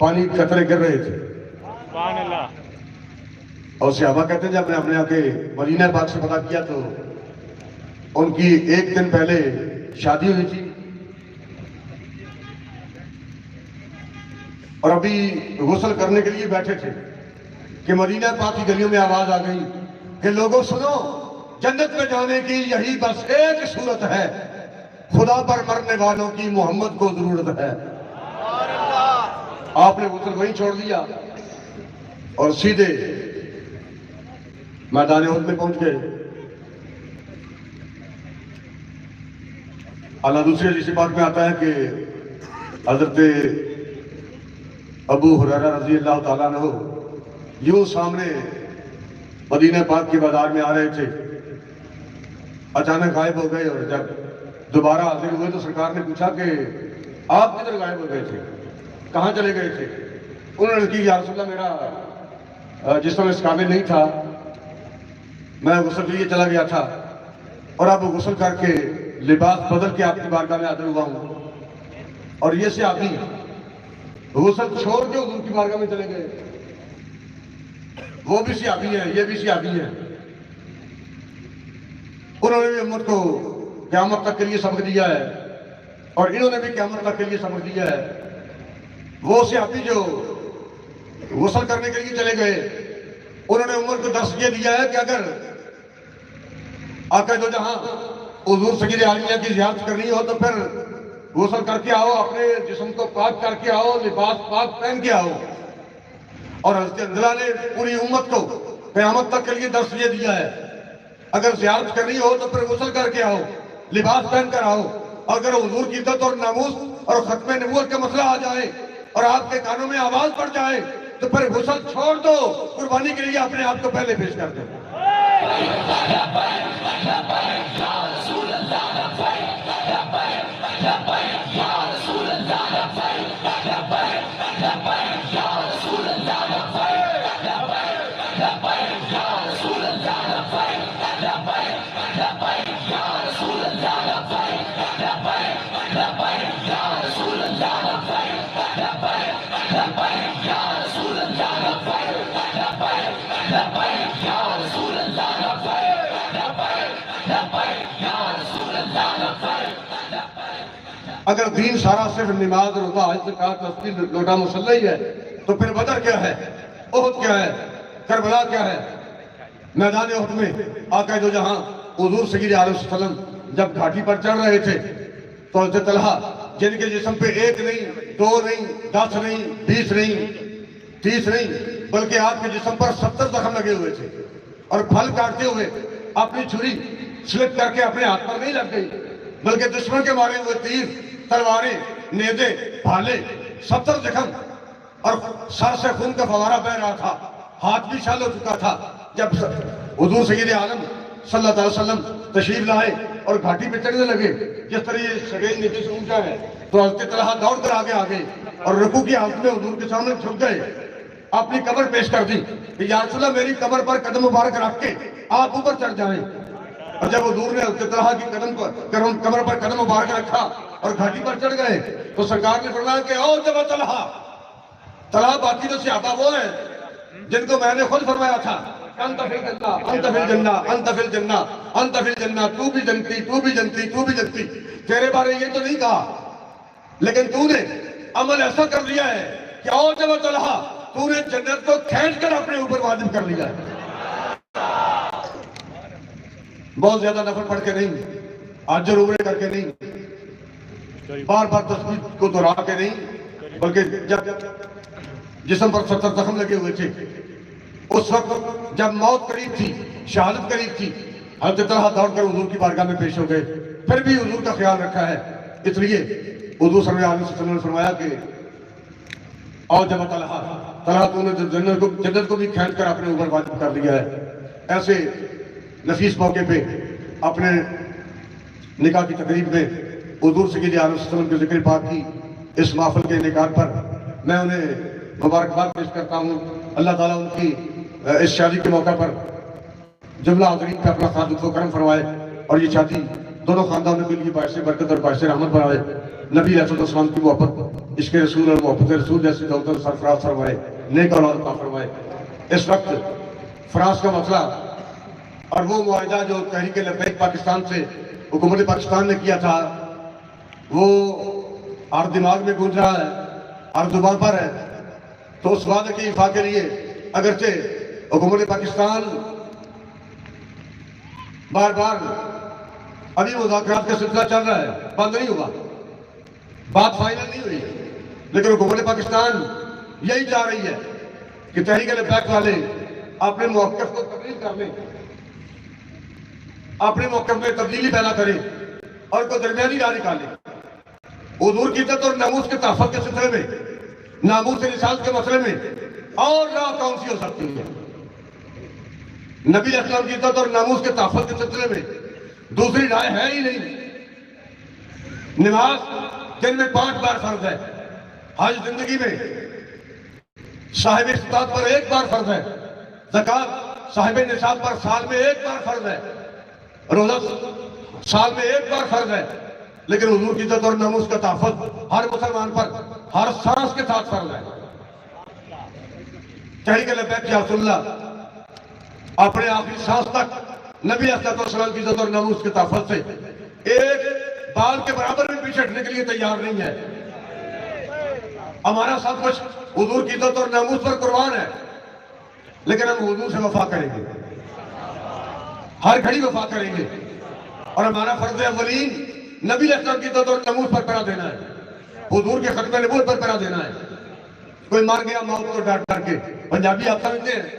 پانی قطرے گر رہے تھے. سبحان اللہ. اور صحابہ کہتے ہیں جب میں اپنے آگے مدینہ پاک سے پتہ کیا تو ان کی ایک دن پہلے شادی ہوئی تھی اور ابھی غسل کرنے کے لیے بیٹھے تھے کہ مدینہ پاک کی گلیوں میں آواز آ گئی کہ لوگوں سنو، جنت میں جانے کی یہی بس ایک صورت ہے، خدا پر مرنے والوں کی محمد کو ضرورت ہے. آپ نے غسل وہیں چھوڑ دیا اور سیدھے میدان احد میں پہنچ گئے. اللہ دوسری حدیث پاک میں آتا ہے کہ حضرت ابو ہریرہ رضی اللہ تعالیٰ عنہ یوں سامنے مدینہ پاک کے بازار میں آ رہے تھے، اچانک غائب ہو گئے. اور جب دوبارہ حاضر ہوئے تو سرکار نے پوچھا کہ آپ کدھر غائب ہو گئے تھے، کہاں چلے گئے تھے؟ انہوں نے کہا یا رسول اللہ میرا جسم اس قابل نہیں تھا، میں غسل کے لیے چلا گیا تھا اور اب غسل کر کے لباس بدل کے آپ کی بارگاہ میں حاضر ہوا ہوں. اور یہ صحابی غسل چھوڑ کے حضور کی بارگاہ میں چلے گئے. وہ بھی صحابی ہیں، یہ بھی صحابی ہیں. انہوں نے بھی امت کو قیامت تک کے لیے سبق دیا ہے اور انہوں نے بھی قیامت تک کے لیے سبق دیا ہے. وہ صحابی جو غسل کرنے کے لیے چلے گئے انہوں نے امت کو درس یہ دیا ہے کہ اگر آقا دو جہاں حضور سید عالمیہ کی زیارت کرنی ہو تو پھر غسل کر کے آؤ، اپنے جسم کو پاک کر کے آؤ، لباس پاک پہن کے آؤ. اور حضرت حنظلہ نے پوری امت کو قیامت تک کے لیے درس یہ دیا ہے اگر زیارت کرنی ہو تو پھر غسل کر کے آؤ، لباس پہن کر آؤ. اگر حضور کی عزت اور ناموس اور ختم نبوت کا مسئلہ آ جائے اور آپ کے کانوں میں آواز پڑ جائے تو پھر غسل چھوڑ دو، قربانی کے لیے اپنے آپ کو پہلے پیش کر دو. اگر دین سارا صرف نماز روزہ حج زکات تسبیح لوٹا مصلی ہی ہے تو پھر بدر کیا ہے، احد کیا ہے، کربلا کیا ہے؟ میدان احد میں آقا دو جہاں حضور سید علیہ وسلم جب گھاٹی پر چڑھ رہے تھے تو حضرت طلحہ جن کے جسم پہ 1 نہیں 2 نہیں 10 نہیں 20 نہیں 30 نہیں بلکہ آپ کے جسم پر 70 زخم لگے ہوئے تھے اور پھل کاٹتے ہوئے اپنی چھری سلپ کر کے اپنے ہاتھ پر نہیں لگ گئی بلکہ دشمن کے مارے ہوئے تیر، تلواریں، نیزے، بھالے، 70 زخم اور سر سے خون کا فوارہ بہ رہا تھا، ہاتھ بھی شل ہو چکا تھا. جب حضور سید عالم صلی اللہ علیہ وسلم تشریف لائے اور گھاٹی پہ چڑھنے لگے، جس طرح یہ سگیل نیچے سے اونچا ہے تو حضرت طلحہ دوڑ کر آگے آ گئے اور رکوع کی حالت میں حضور کے سامنے جھک گئے، اپنی قبر پیش کر دی کہ یا رسول اللہ میری قبر پر قدم مبارک رکھ کے آپ اوپر چڑھ جائیں. اور جب حضور نے حضرت طلحہ کی قبر پر قدم مبارک رکھا اور گھاٹی پر چڑھ گئے تو سرکار نے فرمایا کہ او جب طلحہ باقی تو صحابہ وہ ہیں جن کو میں نے خود فرمایا تھا انت فی الجنہ انت فی الجنہ انت فی الجنہ انت فی الجنہ، تو بھی جنتی تو بھی جنتی تو بھی جنتی. تیرے بارے یہ تو نہیں کہا لیکن تو نے عمل ایسا کر لیا ہے کہ او جب طلحہ تو نے جنت کو کھینچ کر اپنے اوپر واجب کر لیا ہے. بہت زیادہ نفل پڑھ کے نہیں، آجر عمرے کر کے نہیں، بار بار تسبیح کو دہرا کے نہیں، بلکہ جب جسم پر 70 زخم لگے ہوئے تھے اس وقت جب موت قریب تھی، شہادت قریب تھی، حضرت طلحہ دوڑ کر حضور کی بارگاہ میں پیش ہو گئے. پھر بھی حضور کا خیال رکھا ہے، اس لیے حضور صلی اللہ علیہ وسلم نے فرمایا کہ اور جب طلحہ تو نے جنت کو بھی کھینچ کر اپنے اوپر واجب کر لیا ہے. ایسے نفیس موقع پہ اپنے نکاح کی تقریب میں حضور سید علیہ وسلم کے ذکر پاک کی اس محفل کے انعقاد پر میں انہیں مبارکباد پیش کرتا ہوں. اللہ تعالیٰ ان کی اس شادی کے موقع پر جملہ حاضرین پہ اپنا خاص لطف و کرم فرمائے اور یہ شادی دونوں خاندانوں کے لیے باعث برکت اور باعث رحمت بنائے. نبی علیہ السلام کی محبت، عشق رسول اور محبت رسول جیسی دولت سرفراز فرمائے، نیک اولاد عطا فرمائے۔ اس وقت فرانس کا مسئلہ اور وہ معاہدہ جو تحریک لبیک پاکستان سے حکومت پاکستان نے کیا تھا، وہ ہر دماغ میں گونج رہا ہے، ہر زبان پر ہے۔ تو اس وعدے کی ایفا کے لیے اگرچہ حکومت پاکستان بار بار ابھی مذاکرات کا سلسلہ چل رہا ہے، بند نہیں ہوا، بات فائنل نہیں ہوئی، لیکن حکومت پاکستان یہی چاہ رہی ہے کہ تحریک لبیک والے اپنے موقف کو تبدیل کر لیں، اپنے موقف میں تبدیلی پیدا کریں اور کوئی درمیانی راہ نکالیں۔ حضور کی عزت اور ناموس کے تحفظ کے سلسلے میں، ناموس رسالت کے مسئلے میں اور راہ کون سی ہو سکتی ہے؟ نبی اسلام کی عزت اور ناموس کے تحفظ کے سلسلے میں دوسری رائے ہے ہی نہیں۔ نماز دن میں 5 بار فرض ہے، حج زندگی میں صاحب استطاعت پر 1 بار فرض ہے، زکوٰۃ صاحب نصاب پر سال میں 1 بار فرض ہے، روزہ سال میں 1 بار فرض ہے، لیکن حضور کی عزت اور ناموس کا تحفظ ہر مسلمان پر ہر سانس کے ساتھ فرض ہے۔ تحریک لبیک یا رسول اللہ اپنے آخری سانس تک نبی علیہ السلام کی عزت اور ناموس کے تحفظ سے ایک بال کے برابر بھی پیچھے ہٹنے کے لیے تیار نہیں ہے۔ ہمارا سب کچھ حضور کی عزت اور ناموس پر قربان ہے، لیکن ہم حضور سے وفا کریں گے، ہر گھڑی وفا کریں گے، اور ہمارا فرض اولین نبی علیہ السلام کی عزت اور ناموس پر پہرا دینا ہے، حضور کے ختم نبوت پر پہرا دینا ہے۔ کوئی مار گیا موت کو ڈانٹ کر کے، پنجابی آپ سمجھتے ہیں؟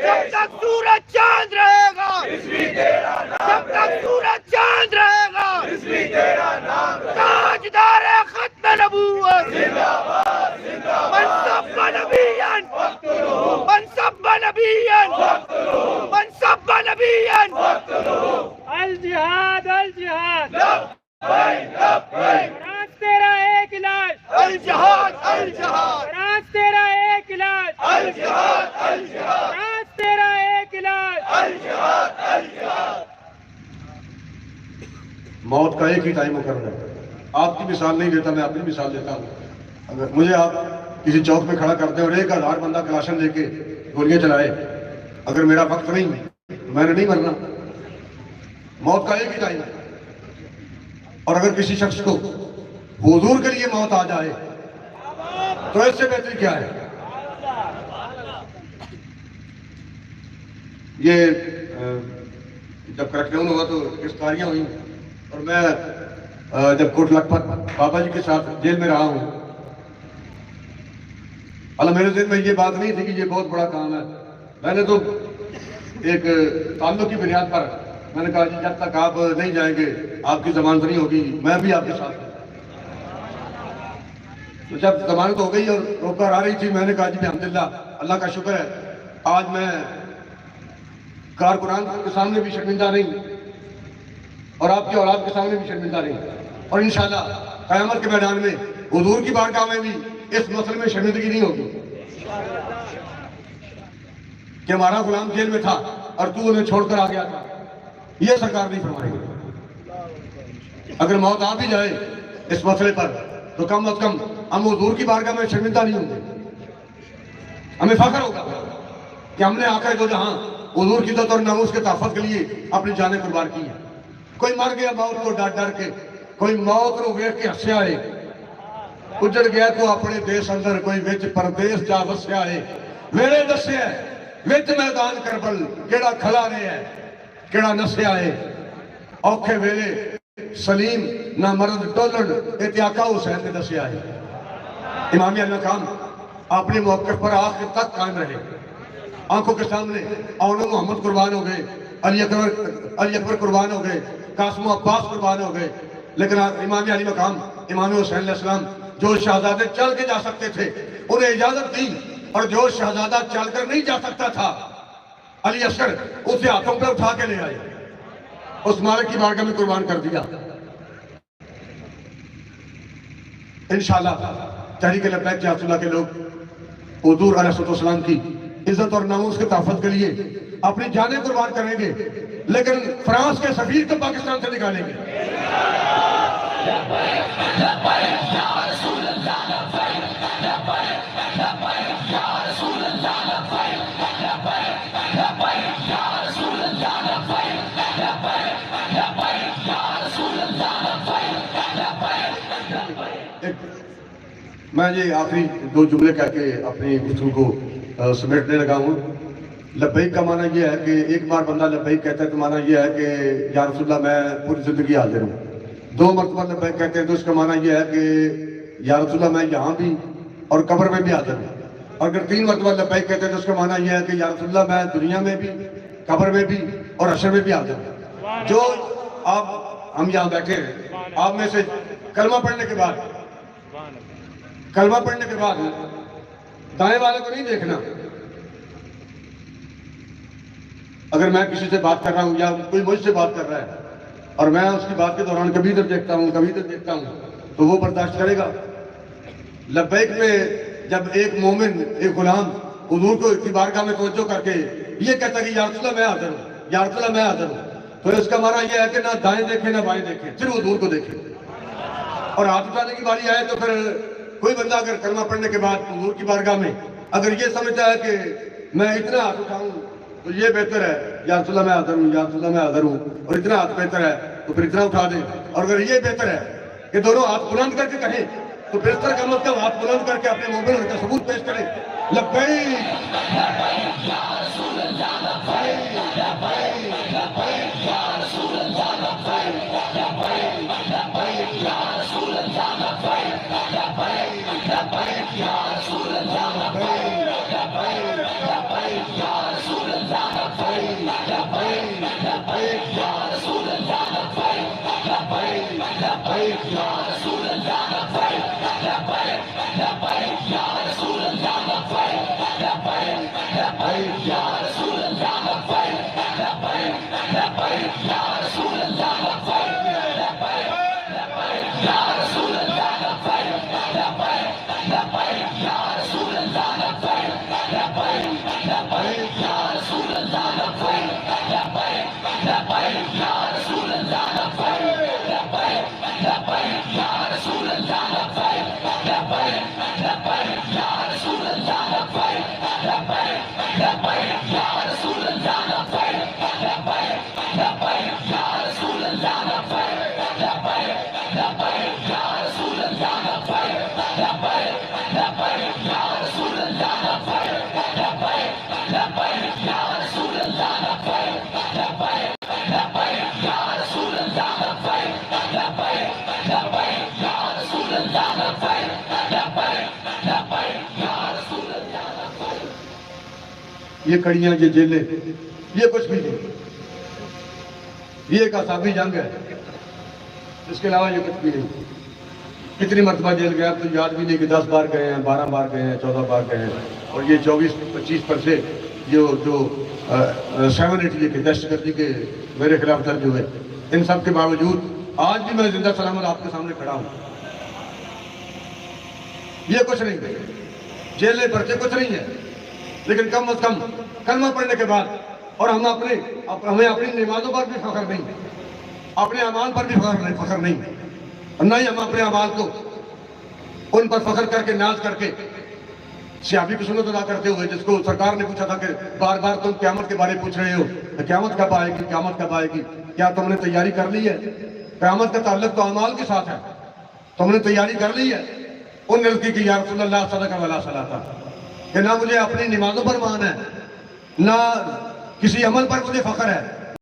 جب تک سورج چاند رہے گا، جب تک سورج چاند رہے گا، تاجدار ختم نبوت، من سب نبیاً، من سب نبیاً، من سب نبیاً، الجہاد الجہاد، لبیک فرانس تیرا ایک علاج، الجہاد الجہاد، فرانس تیرا ایک علاج، الجہاد الجہاد، فرانس تیرا ایک علاج، الجہاد الجہاد۔ موت کا ایک ہی ٹائم مقرر ہے۔ آپ کی مثال نہیں دیتا، میں اپنی مثال دیتا ہوں۔ اگر مجھے آپ کسی چوک میں کھڑا کرتے اور 1000 بندہ کلاشن لے کے گولیاں چلائے، اگر میرا وقت نہیں، میں نے نہیں مرنا۔ موت کا ایک ہی ٹائم ہے، اور اگر کسی شخص کو حضور کے لیے موت آ جائے تو اس سے بہتر کیا ہے؟ یہ جب کریک ڈاؤن ہوا تو گرفتاریاں ہوئیں، اور میں جب کوٹ لکھپت بابا جی کے ساتھ جیل میں رہا ہوں، اللہ میرے ذہن میں یہ بات نہیں تھی کہ یہ بہت بڑا کام ہے۔ میں نے تو ایک تعلق کی بنیاد پر میں نے کہا جی جب تک آپ نہیں جائیں گے آپ کی ضمانت نہیں ہوگی، میں بھی آپ کے ساتھ ہوں۔ تو جب ضمانت ہو گئی اور روک کر آ رہی تھی، میں نے کہا جی الحمدللہ، اللہ کا شکر ہے آج میں کارکنان کے سامنے بھی شرمندہ نہیں، اور آپ کی اولاد کے سامنے بھی شرمندہ نہیں، اور انشاءاللہ قیامت کے میدان میں حضور کی بارگاہ میں بھی اس مسئلے میں شرمندگی نہیں ہوگی کہ ہمارا غلام جیل میں تھا اور تو انہیں چھوڑ کر آ گیا تھا۔ یہ سرکار نہیں فرمائے گی۔ اگر موت آ بھی جائے اس مسئلے پر تو کم از کم ہم حضور کی بارگاہ میں شرمندہ نہیں ہوں گے. ہمیں فخر ہوگا کہ ہم نے آقا دو جہاں حضور کی عزت اور ناموس کے تحفظ کے لیے اپنی جانیں قربان کی ہیں. کوئی مر گیا موت کو ڈر ڈر کے, کوئی موت کو ویکھ کے ہسیا ہے, اجڑ گیا تو اپنے دیس اندر, کوئی وچ پردیس جا وسیا ہے. ویلے دسیا ہے وچ میدان کربل کیڑا کھلا رہا ہے کیڑا نسیا ہے. اوکھے ویلے سلیم نہ مرد ٹولن اے آقا حسین نے دسیا ہے. امام علی مقام اپنے موقف پر آخر تک قائم رہے. آنکھوں کے سامنے اون محمد قربان ہو گئے, علی اکبر قربان ہو گئے, قاسم و عباس قربان ہو گئے, لیکن امام علی مقام امام حسین علیہ السلام جو شہزادے چل کے جا سکتے تھے انہیں اجازت دی, اور جو شہزادہ چل کر نہیں جا سکتا تھا علی اصغر اسے ہاتھوں پہ اٹھا کے لے آئے, اس مالک کی بارگاہ میں قربان کر دیا. انشاءاللہ تحریک لبیک جہاد اللہ کے لوگ حضور علیہ السلام کی عزت اور ناموس کے تحفظ کے لیے اپنی جانیں قربان کریں گے, لیکن فرانس کے سفیر کو پاکستان سے نکالیں گے. میں یہ آخری دو جملے کہہ کے اپنی گفتگو کو سمیٹنے لگا ہوں. لبیک کا معنی یہ ہے کہ ایک بار بندہ لبیک کہتا ہے تو معنی یہ ہے کہ یا رسول اللہ میں پوری زندگی حاضر ہوں. دو مرتبہ لبیک کہتے ہیں تو اس کا معنی یہ ہے کہ یا رسول اللہ میں یہاں بھی اور قبر میں بھی حاضر ہوں. اگر تین مرتبہ لبیک کہتے ہیں تو اس کا معنی یہ ہے کہ یا رسول اللہ میں دنیا میں بھی, قبر میں بھی اور حشر میں بھی حاضر ہوں. جو آپ ہم یہاں بیٹھے ہیں آپ میں سے کلمہ پڑھنے کے بعد دائیں والے کو نہیں دیکھنا. اگر میں کسی سے بات کر رہا ہوں یا کوئی مجھ سے بات کر رہا ہے اور میں اس کی بات کے دوران کبھی ادھر دیکھتا ہوں کبھی ادھر دیکھتا ہوں تو وہ برداشت کرے گا. لبیک میں جب ایک مومن ایک غلام حضور کو کی بارگاہ میں توجہ کر کے یہ کہتا ہے کہ یا رسول اللہ میں حاضر ہوں, یا رسول اللہ میں حاضر ہوں, تو اس کا معنی یہ ہے کہ نہ دائیں دیکھیں نہ بائیں دیکھیں, صرف حضور کو دیکھیں. اور ہاتھ اٹھانے کی باری آئے تو پھر کوئی بندہ اگر کلمہ پڑھنے کے بعد حضور کی بارگاہ میں اگر یہ سمجھتا ہے کہ میں اتنا ہاتھ اٹھاؤں تو یہ بہتر ہے یا رسول اللہ میں حاضر ہوں, یا رسول اللہ میں حاضر ہوں, اور اتنا ہاتھ بہتر ہے تو پھر اتنا اٹھا دیں. اور اگر یہ بہتر ہے کہ دونوں ہاتھ بلند کر کے کہیں تو پھر اس طرح کا مطلب ہاتھ بلند کر کے اپنے مومن کا ثبوت پیش کریں. لبیک یا رسول اللہ لبیک لبیک لبیک یا رسول اللہ لبیک لبیک لبیک یا رسول اللہ لبیک لبیک لبیک یا رسول اللہ لبیک لبیک لبیک یا رسول اللہ لبیک لبیک لبیک یا رسول اللہ لبیک لبیک لبیک یا رسول اللہ لبیک لبیک لبیک یا رسول اللہ لبیک لبیک لبیک یا رسول اللہ لبیک لبیک لبیک یا رسول اللہ لبیک لبیک یا رسول اللہ لبیک لبیک لبیک یا رسول اللہ لبیک لبیک لبیک یا رسول اللہ لبیک لبیک لبیک یا رسول اللہ لبیک لبیک لبیک یا رسول اللہ لبیک لبیک لبیک یا رسول اللہ لبیک لبیک لبیک یا رسول اللہ لبیک لبیک لبیک یا رسول اللہ لبیک لبیک لبیک یا رسول اللہ لبیک لبیک لبیک یا رسول اللہ لبیک لبیک لبیک یا رسول اللہ لبیک لبیک لبیک یا رسول اللہ لبیک لبیک لبیک یا رسول اللہ لبیک لبیک لبیک یا رسول اللہ لبیک. یہ کڑیاں یہ جیلیں یہ کچھ بھی نہیں, یہ ایک اعصابی جنگ ہے, اس کے علاوہ یہ کچھ بھی نہیں. کتنی مرتبہ جیل گیا تو یاد بھی نہیں کہ 10 بار گئے ہیں, 12 بار گئے ہیں, 14 بار گئے ہیں, اور یہ 24-25 پر سے جو 780 کے دہشت گردی کے میرے خلاف درج ہوئے, ان سب کے باوجود آج بھی میں زندہ سلامت آپ کے سامنے کھڑا ہوں. یہ کچھ نہیں ہے, جیلیں پرچے کچھ نہیں ہے, لیکن کم از کم کلمہ پڑھنے کے بعد اور ہمیں اپنی نمازوں پر بھی فخر نہیں, اپنے اعمال پر بھی فخر نہیں، نہ ہی ہم اپنے اعمال کو ان پر فخر کر کے ناز کر کے صحابی کی سنت ادا کرتے ہوئے، جس کو سرکار نے پوچھا تھا کہ بار بار تم قیامت کے بارے پوچھ رہے ہو، قیامت کب آئے گی، قیامت کب آئے گی، کیا تم نے تیاری کر لی ہے؟ قیامت کا تعلق تو اعمال کے ساتھ ہے، تم نے تیاری کر لی ہے؟ ان نے عرض کی کہ یا رسول اللہ صدق ولا صلاۃ، کہ نہ مجھے اپنی نمازوں پر مان ہے، نہ کسی عمل پر مجھے فخر ہے،